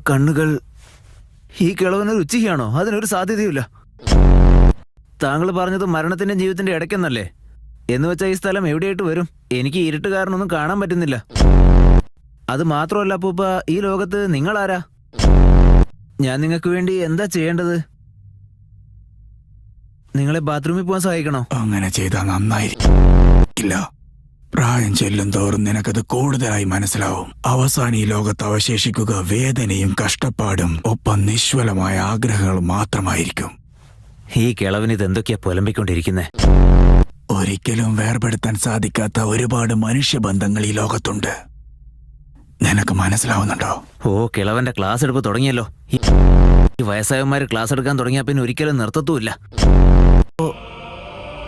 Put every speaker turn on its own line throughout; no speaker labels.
കണ്ണുകൾ ഈ കിളവനൊരു ഉച്ചയാണോ? അതിനൊരു സാധ്യതയുമില്ല. താങ്കൾ പറഞ്ഞത് മരണത്തിന്റെയും ജീവിതത്തിന്റെ ഇടയ്ക്കെന്നല്ലേ? എന്ന് വെച്ചാൽ ഈ സ്ഥലം എവിടെയായിട്ട് വരും? എനിക്ക് ഇരുട്ട് കാരണമൊന്നും കാണാൻ പറ്റുന്നില്ല. അത് മാത്രമല്ല അപ്പൂപ്പ, ഈ ലോകത്ത് നിങ്ങളാരാ? ഞാൻ നിങ്ങൾക്ക് വേണ്ടി എന്താ ചെയ്യേണ്ടത്? നിങ്ങളെ ബാത്റൂമിൽ പോകാൻ സഹായിക്കണോ?
അങ്ങനെ ചെയ്താൽ നന്നായിരിക്കില്ല. പ്രായം ചെല്ലും തോറും നിനക്കത് കൂടുതലായി മനസ്സിലാവും. അവസാനം ഈ ലോകത്ത് അവശേഷിക്കുക വേദനയും കഷ്ടപ്പാടും ഒപ്പം നിശ്വലമായ ആഗ്രഹങ്ങളും മാത്രമായിരിക്കും.
ഈ കിളവന് ഇതെന്തൊക്കെയാ പുലമ്പിക്കൊണ്ടിരിക്കുന്നേ?
ഒരിക്കലും വേർപെടുത്താൻ സാധിക്കാത്ത ഒരുപാട് മനുഷ്യബന്ധങ്ങൾ ഈ ലോകത്തുണ്ട്. നിനക്ക് മനസ്സിലാവുന്നുണ്ടോ?
ഓ, കിളവന്റെ ക്ലാസ് എടുപ്പ് തുടങ്ങിയല്ലോ. ഈ വയസ്സായന്മാര് ക്ലാസ് എടുക്കാൻ തുടങ്ങിയാൽ പിന്നെ ഒരിക്കലും നിർത്തത്തുമില്ല.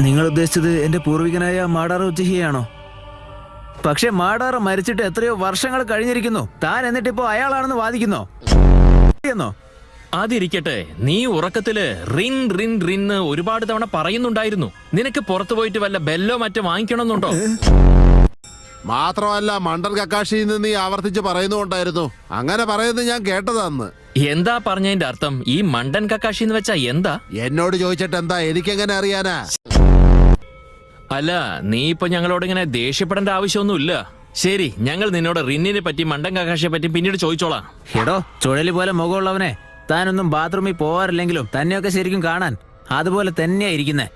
നിങ്ങൾ ഉദ്ദേശിച്ചത് എന്റെ പൂർവികനായ മാടാറ ഉച്ചഹിയാണോ? പക്ഷെ മാടാറ മരിച്ചിട്ട് എത്രയോ വർഷങ്ങൾ കഴിഞ്ഞിരിക്കുന്നു. താൻ എന്നിട്ടിപ്പോ അയാളാണെന്ന് വാദിക്കുന്നോ?
അതിരിക്കട്ടെ, നീ ഉറക്കത്തില് റിൻ റിൻ റിന്ന് ഒരുപാട് തവണ പറയുന്നുണ്ടായിരുന്നു. നിനക്ക് പുറത്തു പോയിട്ട് വല്ല ബെല്ലോ മറ്റോ വാങ്ങിക്കണമെന്നുണ്ടോ?
മാത്രമല്ല മണ്ടൻ കക്കാഷിന്ന് നീ ആവർത്തിച്ച് പറയുന്നുണ്ടായിരുന്നു. അങ്ങനെ പറയുന്നത് ഞാൻ കേട്ടതാന്ന്.
എന്താ പറഞ്ഞതിന്റെ അർത്ഥം? ഈ മണ്ടൻ കക്കാഷി എന്ന് വെച്ചാ എന്താ?
എന്നോട് ചോദിച്ചിട്ട് എന്താ, എനിക്കെങ്ങനെ അറിയാനാ?
അല്ല, നീ ഇപ്പൊ ഞങ്ങളോട് ഇങ്ങനെ ദേഷ്യപ്പെടേണ്ട ആവശ്യമൊന്നുമില്ല. ശരി, ഞങ്ങൾ നിന്നോട് റിന്നിനെ പറ്റി മണ്ടൻ കക്കാഷിയെ പറ്റി പിന്നീട് ചോദിച്ചോളാം.
എടോ, ചുഴലി പോലെ മുഖമുള്ളവനെ, താനൊന്നും ബാത്റൂമിൽ പോവാറില്ലെങ്കിലും തന്നെയൊക്കെ ശരിക്കും കാണാൻ അതുപോലെ തന്നെയാ ഇരിക്കുന്നേ.